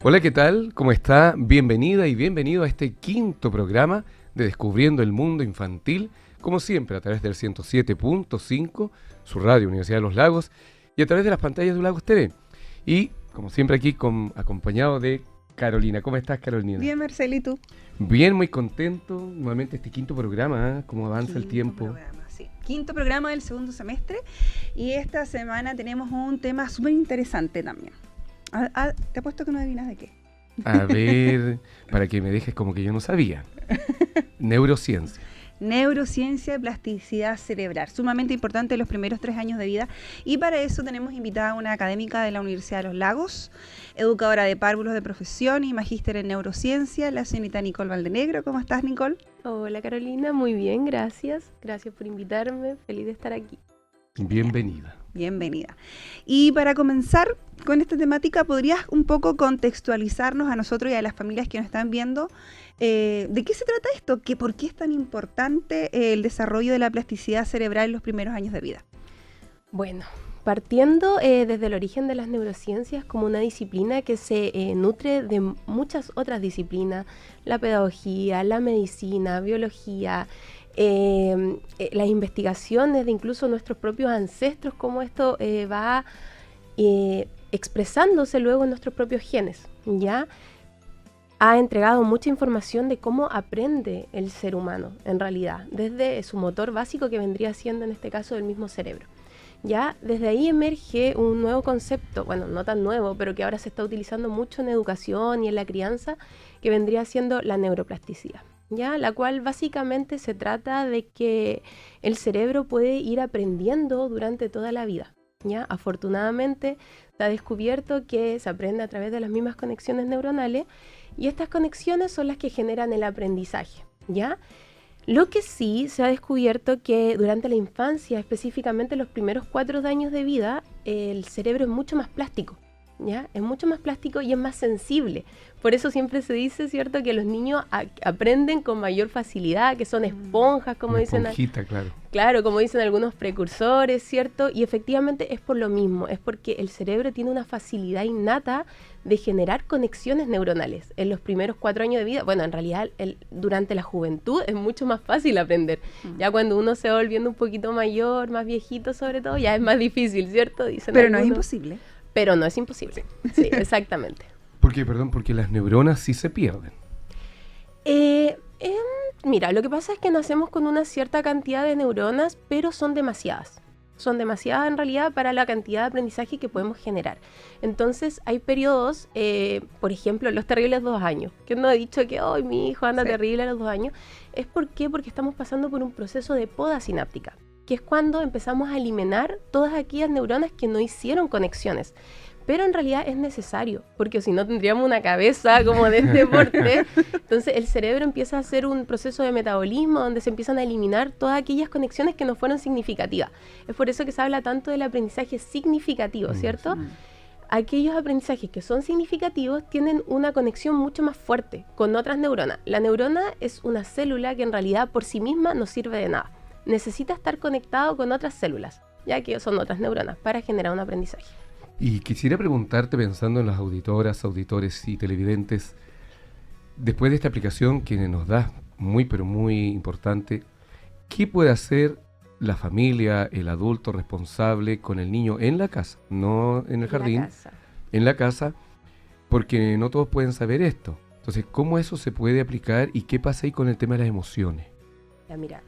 Hola, ¿qué tal? ¿Cómo está? Bienvenida y bienvenido a este quinto programa de Descubriendo el Mundo Infantil, como siempre a través del 107.5, su radio Universidad de los Lagos, y a través de las pantallas de Lagos TV. Y, como siempre aquí, acompañado de Carolina. ¿Cómo estás, Carolina? Bien, Marcelo, ¿y tú? Bien, muy contento. Nuevamente este quinto programa, ¿eh? ¿Cómo avanza el tiempo? Programa, sí. Quinto programa del segundo semestre, y esta semana tenemos un tema súper interesante también. Te apuesto que no adivinas de qué. A ver, para que me dejes como que yo no sabía. Neurociencia. Neurociencia y plasticidad cerebral, sumamente importante en los primeros 3 años de vida, y para eso tenemos invitada a una académica de la Universidad de los Lagos, educadora de párvulos de profesión y magíster en neurociencia, la señorita Nicole Valdenegro. ¿Cómo estás, Nicole? Hola Carolina, muy bien, gracias. Gracias por invitarme, feliz de estar aquí. Bienvenida. Bienvenida. Y para comenzar con esta temática, ¿podrías un poco contextualizarnos a nosotros y a las familias que nos están viendo de qué se trata esto? ¿Por qué es tan importante el desarrollo de la plasticidad cerebral en los primeros años de vida? Bueno, partiendo desde el origen de las neurociencias como una disciplina que se nutre de muchas otras disciplinas, la pedagogía, la medicina, biología, las investigaciones de incluso nuestros propios ancestros, cómo esto va expresándose luego en nuestros propios genes, ¿ya? Ha entregado mucha información de cómo aprende el ser humano, en realidad, desde su motor básico, que vendría siendo en este caso el mismo cerebro. Ya desde ahí emerge un nuevo concepto, bueno, no tan nuevo, pero que ahora se está utilizando mucho en educación y en la crianza, que vendría siendo la neuroplasticidad, ¿ya? La cual básicamente se trata de que el cerebro puede ir aprendiendo durante toda la vida, ¿ya? Afortunadamente se ha descubierto que se aprende a través de las mismas conexiones neuronales, y estas conexiones son las que generan el aprendizaje, ¿ya? Lo que sí se ha descubierto que durante la infancia, específicamente los primeros 4 años de vida, el cerebro es mucho más plástico, ¿ya? Es mucho más plástico y es más sensible. Por eso siempre se dice, ¿cierto?, que los niños aprenden con mayor facilidad, que son esponjas, como dicen. Esponjita, claro. Claro, como dicen algunos precursores, ¿cierto? Y efectivamente es por lo mismo, es porque el cerebro tiene una facilidad innata de generar conexiones neuronales en los primeros 4 años de vida. Bueno, en realidad durante la juventud es mucho más fácil aprender. Ya cuando uno se va volviendo un poquito mayor, más viejito sobre todo, ya es más difícil, ¿cierto? Dicen Pero algunos. no es imposible. Pero no es imposible, sí, exactamente. Porque las neuronas sí se pierden. Mira, lo que pasa es que nacemos con una cierta cantidad de neuronas, pero son demasiadas. Son demasiadas en realidad para la cantidad de aprendizaje que podemos generar. Entonces hay periodos, por ejemplo, los terribles 2 años, que uno ha dicho que hoy mi hijo anda terrible a los 2 años. ¿Es por qué? Porque estamos pasando por un proceso de poda sináptica, que es cuando empezamos a eliminar todas aquellas neuronas que no hicieron conexiones. Pero en realidad es necesario, porque si no tendríamos una cabeza como de deporte. Entonces el cerebro empieza a hacer un proceso de metabolismo donde se empiezan a eliminar todas aquellas conexiones que no fueron significativas. Es por eso que se habla tanto del aprendizaje significativo, ¿cierto? Aquellos aprendizajes que son significativos tienen una conexión mucho más fuerte con otras neuronas. La neurona es una célula que en realidad por sí misma no sirve de nada. Necesita estar conectado con otras células, ya que son otras neuronas, para generar un aprendizaje. Y quisiera preguntarte, pensando en las auditoras, auditores y televidentes, después de esta aplicación que nos da muy, pero muy importante, ¿qué puede hacer la familia, el adulto responsable con el niño en la casa? No en el jardín, en la casa, porque no todos pueden saber esto. Entonces, ¿cómo eso se puede aplicar y qué pasa ahí con el tema de las emociones? Ya, mira,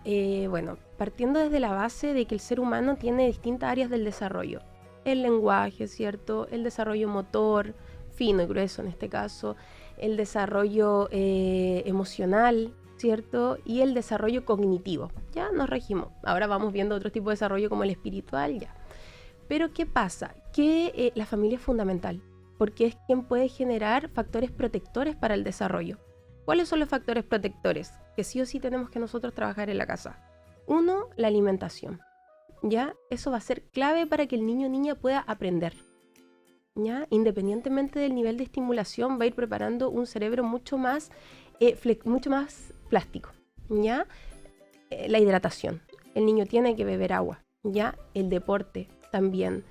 bueno, partiendo desde la base de que el ser humano tiene distintas áreas del desarrollo. El lenguaje, ¿cierto? El desarrollo motor, fino y grueso en este caso, el desarrollo emocional, ¿cierto? Y el desarrollo cognitivo. Ya nos regimos. Ahora vamos viendo otro tipo de desarrollo como el espiritual, ya. Pero ¿qué pasa? Que la familia es fundamental, porque es quien puede generar factores protectores para el desarrollo. ¿Cuáles son los factores protectores que sí o sí tenemos que nosotros trabajar en la casa? 1, la alimentación. ¿Ya? Eso va a ser clave para que el niño o niña pueda aprender. ¿Ya? Independientemente del nivel de estimulación, va a ir preparando un cerebro mucho más plástico. ¿Ya? La hidratación. El niño tiene que beber agua. ¿Ya? El deporte también.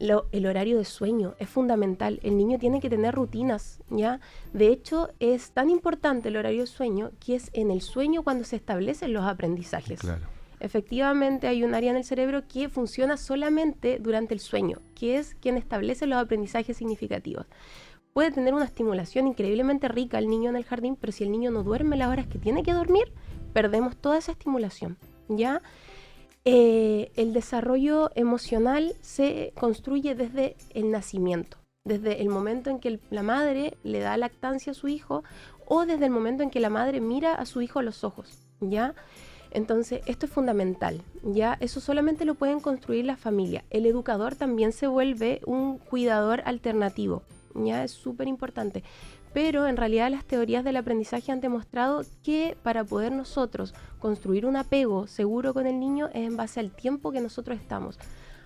El horario de sueño es fundamental. El niño tiene que tener rutinas, ¿ya? De hecho, es tan importante el horario de sueño que es en el sueño cuando se establecen los aprendizajes. Claro. Efectivamente, hay un área en el cerebro que funciona solamente durante el sueño, que es quien establece los aprendizajes significativos. Puede tener una estimulación increíblemente rica el niño en el jardín, pero si el niño no duerme las horas que tiene que dormir, perdemos toda esa estimulación, ¿ya? El desarrollo emocional se construye desde el nacimiento, desde el momento en que la madre le da lactancia a su hijo o desde el momento en que la madre mira a su hijo a los ojos, ¿ya? Entonces, esto es fundamental, ¿ya? Eso solamente lo pueden construir las familias. El educador también se vuelve un cuidador alternativo, ¿ya? Es súper importante. Pero en realidad las teorías del aprendizaje han demostrado que para poder nosotros construir un apego seguro con el niño es en base al tiempo que nosotros estamos.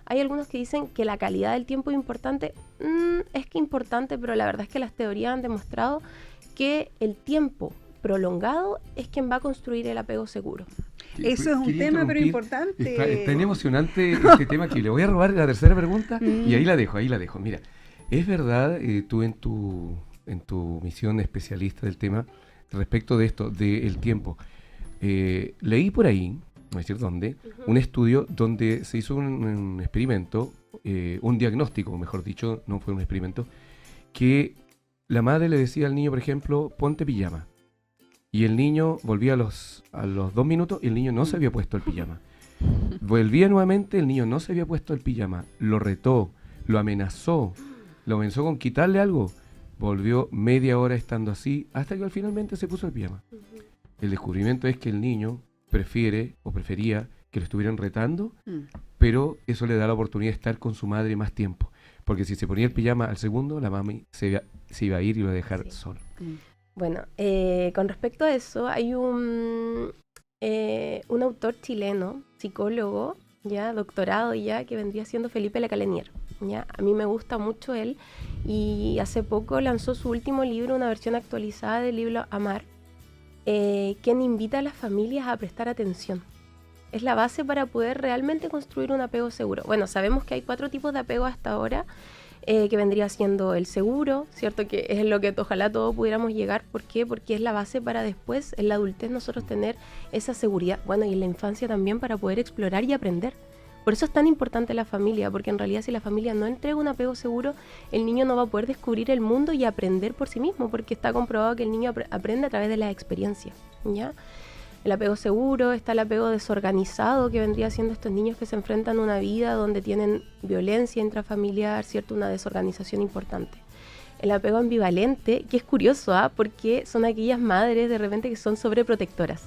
Hay algunos que dicen que la calidad del tiempo es importante. Es que importante, pero la verdad es que las teorías han demostrado que el tiempo prolongado es quien va a construir el apego seguro. Eso es un tema, pero importante. Está emocionante este tema que le voy a robar la tercera pregunta y ahí la dejo. Mira, es verdad, tú en tu misión especialista del tema, respecto de esto, del tiempo, leí por ahí, no voy a decir dónde, un estudio donde se hizo un experimento, un diagnóstico, mejor dicho, no fue un experimento, que la madre le decía al niño, por ejemplo, ponte pijama. Y el niño volvía a los 2 minutos y el niño no se había puesto el pijama. Volvía nuevamente, el niño no se había puesto el pijama. Lo retó, lo amenazó con quitarle algo. Volvió media hora estando así hasta que finalmente se puso el pijama. El descubrimiento es que el niño prefería que lo estuvieran retando, pero eso le da la oportunidad de estar con su madre más tiempo. Porque si se ponía el pijama al segundo, la mami se iba a ir y lo iba a dejar solo. Bueno, con respecto a eso, hay un autor chileno, psicólogo, ya doctorado ya, que vendría siendo Felipe Lecalenier. ¿Ya? A mí me gusta mucho él y hace poco lanzó su último libro, una versión actualizada del libro Amar, quien invita a las familias a prestar atención. Es la base para poder realmente construir un apego seguro. Bueno, sabemos que hay 4 tipos de apego hasta ahora, que vendría siendo el seguro, ¿cierto? Que es lo que ojalá todos pudiéramos llegar. ¿Por qué? Porque es la base para después, en la adultez, nosotros tener esa seguridad. Bueno, y en la infancia también para poder explorar y aprender. Por eso es tan importante la familia, porque en realidad si la familia no entrega un apego seguro, el niño no va a poder descubrir el mundo y aprender por sí mismo, porque está comprobado que el niño aprende a través de las experiencias, ¿ya? El apego seguro, está el apego desorganizado, que vendría siendo estos niños que se enfrentan a una vida donde tienen violencia intrafamiliar, ¿cierto? Una desorganización importante. El apego ambivalente, que es curioso, porque son aquellas madres de repente que son sobreprotectoras,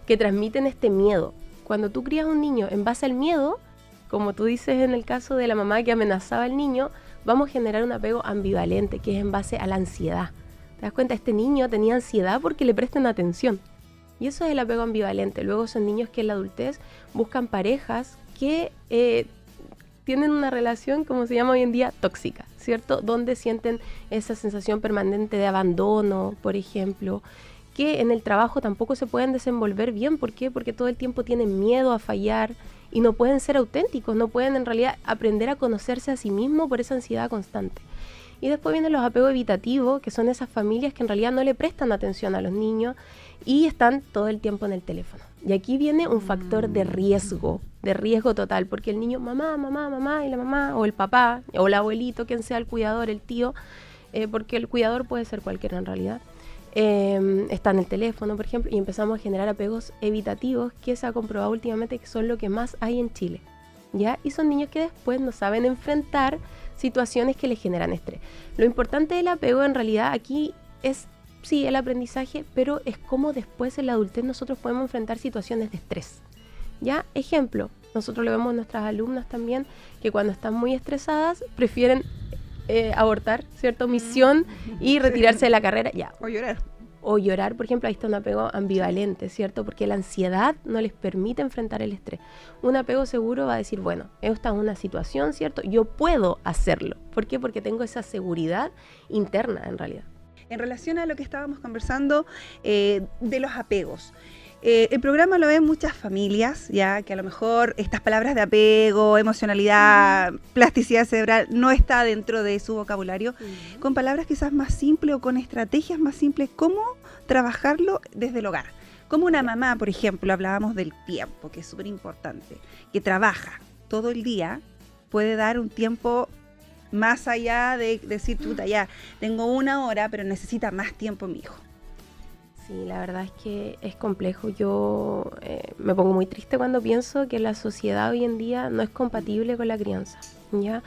que transmiten este miedo. Cuando tú crías un niño en base al miedo, como tú dices en el caso de la mamá que amenazaba al niño, vamos a generar un apego ambivalente, que es en base a la ansiedad. ¿Te das cuenta? Este niño tenía ansiedad porque le prestan atención. Y eso es el apego ambivalente. Luego son niños que en la adultez buscan parejas que tienen una relación, como se llama hoy en día, tóxica, ¿cierto? Donde sienten esa sensación permanente de abandono, por ejemplo, que en el trabajo tampoco se pueden desenvolver bien. ¿Por qué? Porque todo el tiempo tienen miedo a fallar y no pueden ser auténticos, no pueden en realidad aprender a conocerse a sí mismos por esa ansiedad constante. Y después vienen los apegos evitativos, que son esas familias que en realidad no le prestan atención a los niños y están todo el tiempo en el teléfono. Y aquí viene un factor de riesgo total, porque el niño, mamá, y la mamá, o el papá, o el abuelito, quien sea el cuidador, el tío, porque el cuidador puede ser cualquiera en realidad, está en el teléfono, por ejemplo, y empezamos a generar apegos evitativos que se ha comprobado últimamente que son lo que más hay en Chile, ¿ya? Y son niños que después no saben enfrentar situaciones que les generan estrés. Lo importante del apego en realidad aquí es, sí, el aprendizaje, pero es cómo después en la adultez nosotros podemos enfrentar situaciones de estrés, ¿ya? Ejemplo, nosotros lo vemos en nuestras alumnas también, que cuando están muy estresadas prefieren abortar, ¿cierto? Misión y retirarse de la carrera, ya. O llorar, por ejemplo, ahí está un apego ambivalente, ¿cierto? Porque la ansiedad no les permite enfrentar el estrés. Un apego seguro va a decir, bueno, esta es una situación, ¿cierto? Yo puedo hacerlo. ¿Por qué? Porque tengo esa seguridad interna, en realidad. En relación a lo que estábamos conversando de los apegos, El programa lo ven muchas familias, ya que a lo mejor estas palabras de apego, emocionalidad, plasticidad cerebral no está dentro de su vocabulario, con palabras quizás más simples o con estrategias más simples, cómo trabajarlo desde el hogar. Como una mamá, por ejemplo, hablábamos del tiempo, que es súper importante, que trabaja todo el día, puede dar un tiempo más allá de decir, puta, ya, tengo 1 hora, pero necesita más tiempo mi hijo. Sí, la verdad es que es complejo. Yo me pongo muy triste cuando pienso que la sociedad hoy en día no es compatible con la crianza, ¿ya?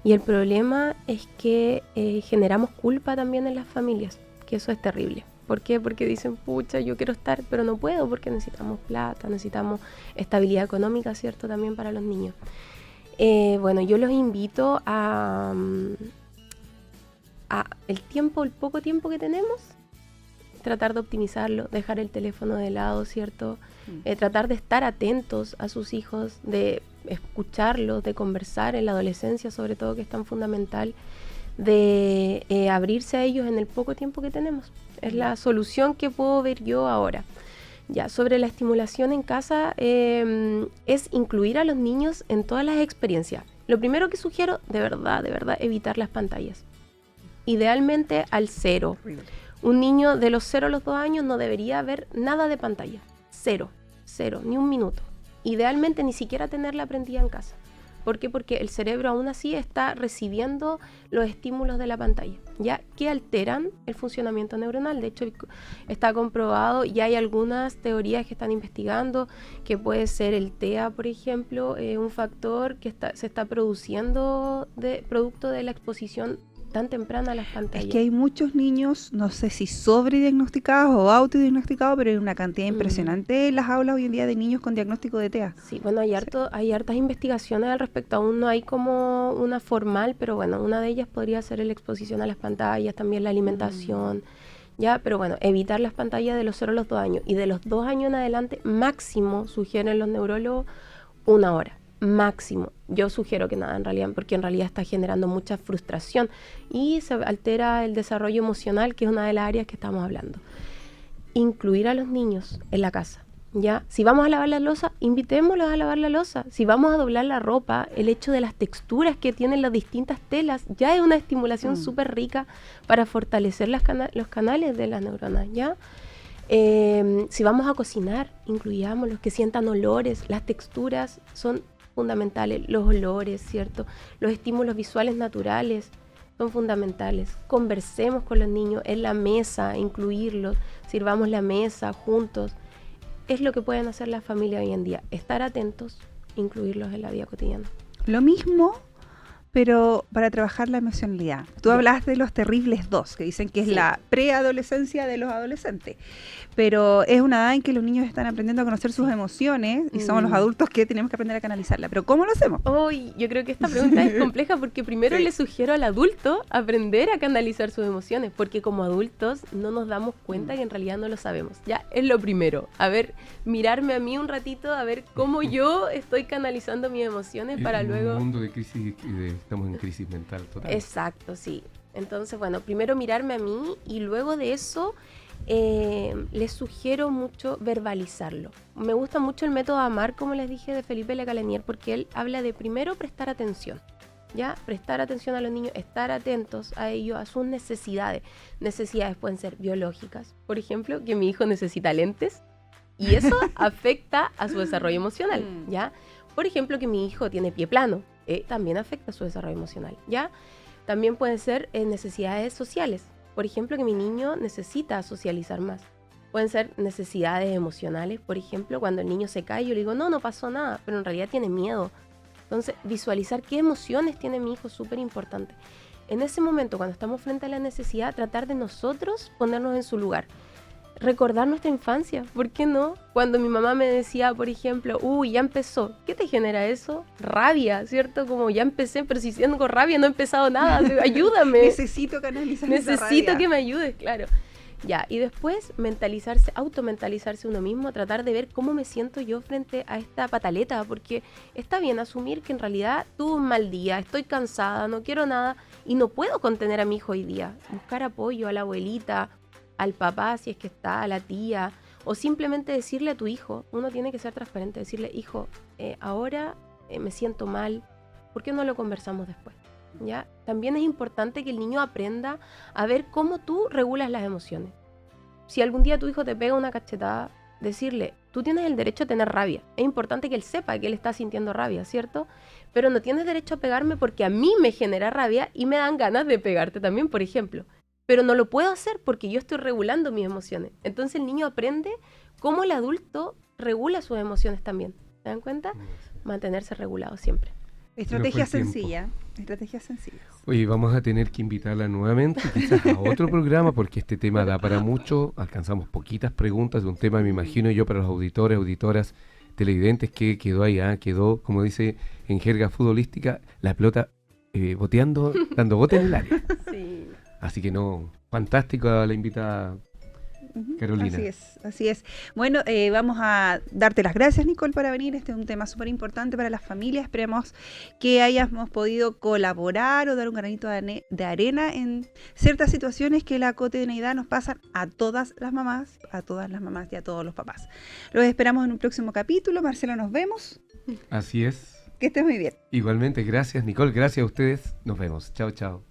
Y el problema es que generamos culpa también en las familias, que eso es terrible. ¿Por qué? Porque dicen, pucha, yo quiero estar, pero no puedo porque necesitamos plata, necesitamos estabilidad económica, ¿cierto? También para los niños. Bueno, yo los invito a el poco tiempo que tenemos, tratar de optimizarlo, dejar el teléfono de lado, ¿cierto? Tratar de estar atentos a sus hijos, de escucharlos, de conversar en la adolescencia, sobre todo, que es tan fundamental, de abrirse a ellos en el poco tiempo que tenemos. Es la solución que puedo ver yo ahora. Ya, sobre la estimulación en casa, es incluir a los niños en todas las experiencias. Lo primero que sugiero, de verdad, evitar las pantallas. Idealmente al 0. Un niño de los 0 a los 2 años no debería ver nada de pantalla. 0, ni 1 minuto. Idealmente ni siquiera tenerla prendida en casa. ¿Por qué? Porque el cerebro aún así está recibiendo los estímulos de la pantalla, ya que alteran el funcionamiento neuronal. De hecho, está comprobado y hay algunas teorías que están investigando que puede ser el TEA, por ejemplo, un factor que se está produciendo producto de la exposición tan temprana a las pantallas. Es que hay muchos niños, no sé si sobrediagnosticados o autodiagnosticados, pero hay una cantidad impresionante en las aulas hoy en día de niños con diagnóstico de TEA. Sí, bueno, hay hartas investigaciones al respecto. Aún no hay como una formal, pero bueno, una de ellas podría ser la exposición a las pantallas, también la alimentación, ya, pero bueno, evitar las pantallas de los 0 a los 2 años. Y de los 2 años en adelante, máximo, sugieren los neurólogos, 1 hora. Máximo. Yo sugiero que nada, en realidad, porque en realidad está generando mucha frustración y se altera el desarrollo emocional, que es una de las áreas que estamos hablando. Incluir a los niños en la casa, ¿ya? Si vamos a lavar la loza, invitémoslos a lavar la loza. Si vamos a doblar la ropa, el hecho de las texturas que tienen las distintas telas ya es una estimulación súper rica para fortalecer los canales de las neuronas, ¿ya? Si vamos a cocinar, incluyámoslos, que sientan olores. Las texturas son fundamentales, los olores, ¿cierto? Los estímulos visuales naturales son fundamentales. Conversemos con los niños en la mesa, incluirlos, sirvamos la mesa juntos. Es lo que pueden hacer las familias hoy en día, estar atentos, incluirlos en la vida cotidiana. Lo mismo, pero para trabajar la emocionalidad. Tú hablas de los terribles 2, que dicen que es la preadolescencia de los adolescentes, pero es una edad en que los niños están aprendiendo a conocer sus emociones y somos los adultos que tenemos que aprender a canalizarla. Pero ¿cómo lo hacemos? Yo creo que esta pregunta es compleja porque primero le sugiero al adulto aprender a canalizar sus emociones, porque como adultos no nos damos cuenta que en realidad no lo sabemos. Ya es lo primero. A ver, mirarme a mí un ratito, a ver cómo yo estoy canalizando mis emociones para luego... En un mundo de crisis, estamos en crisis mental total. Exacto, sí. Entonces, bueno, primero mirarme a mí y luego de eso les sugiero mucho verbalizarlo. Me gusta mucho el método AMAR, como les dije, de Felipe Lecalanier, porque él habla de primero prestar atención. ¿Ya? Prestar atención a los niños, estar atentos a ellos, a sus necesidades. Necesidades pueden ser biológicas. Por ejemplo, que mi hijo necesita lentes y eso afecta a su desarrollo emocional, ¿ya? Por ejemplo, que mi hijo tiene pie plano, también afecta a su desarrollo emocional, ¿ya? También pueden ser necesidades sociales. Por ejemplo, que mi niño necesita socializar más. Pueden ser necesidades emocionales. Por ejemplo, cuando el niño se cae, yo le digo, no pasó nada, pero en realidad tiene miedo. Entonces, visualizar qué emociones tiene mi hijo es súper importante. En ese momento, cuando estamos frente a la necesidad, tratar de nosotros ponernos en su lugar. Recordar nuestra infancia, ¿por qué no? Cuando mi mamá me decía, por ejemplo, ya empezó, ¿qué te genera eso? Rabia, ¿cierto? Como ya empecé, pero si tengo rabia no he empezado nada, ayúdame. Necesito canalizar esa rabia. Necesito que me ayudes, claro. Ya, y después automentalizarse uno mismo, tratar de ver cómo me siento yo frente a esta pataleta, porque está bien asumir que en realidad tuve un mal día, estoy cansada, no quiero nada y no puedo contener a mi hijo hoy día. Buscar apoyo a la abuelita, al papá si es que está, a la tía, O simplemente decirle a tu hijo, uno tiene que ser transparente, decirle, hijo, ahora me siento mal, ¿por qué no lo conversamos después? ¿Ya? También es importante que el niño aprenda a ver cómo tú regulas las emociones. Si algún día tu hijo te pega una cachetada, decirle, tú tienes el derecho a tener rabia. Es importante que él sepa que él está sintiendo rabia, ¿cierto? Pero no tienes derecho a pegarme porque a mí me genera rabia y me dan ganas de pegarte también, por ejemplo. Pero no lo puedo hacer porque yo estoy regulando mis emociones. Entonces el niño aprende cómo el adulto regula sus emociones también. ¿Se dan cuenta? Mantenerse regulado siempre. Estrategia sencilla. Estrategias sencillas. Oye, vamos a tener que invitarla nuevamente, quizás a otro programa, porque este tema da para mucho. Alcanzamos poquitas preguntas de un tema, me imagino yo, para los auditores, auditoras, televidentes, que quedó ahí, quedó, como dice en jerga futbolística, la pelota boteando, dando bote en el área. Sí. Así que no, fantástica la invitada Carolina. Así es. Bueno, vamos a darte las gracias, Nicole, por venir. Este es un tema súper importante para las familias. Esperemos que hayamos podido colaborar o dar un granito de arena en ciertas situaciones que la cotidianidad nos pasan a todas las mamás y a todos los papás. Los esperamos en un próximo capítulo. Marcelo, nos vemos. Así es. Que estés muy bien. Igualmente, gracias Nicole, gracias a ustedes. Nos vemos. Chao, chao.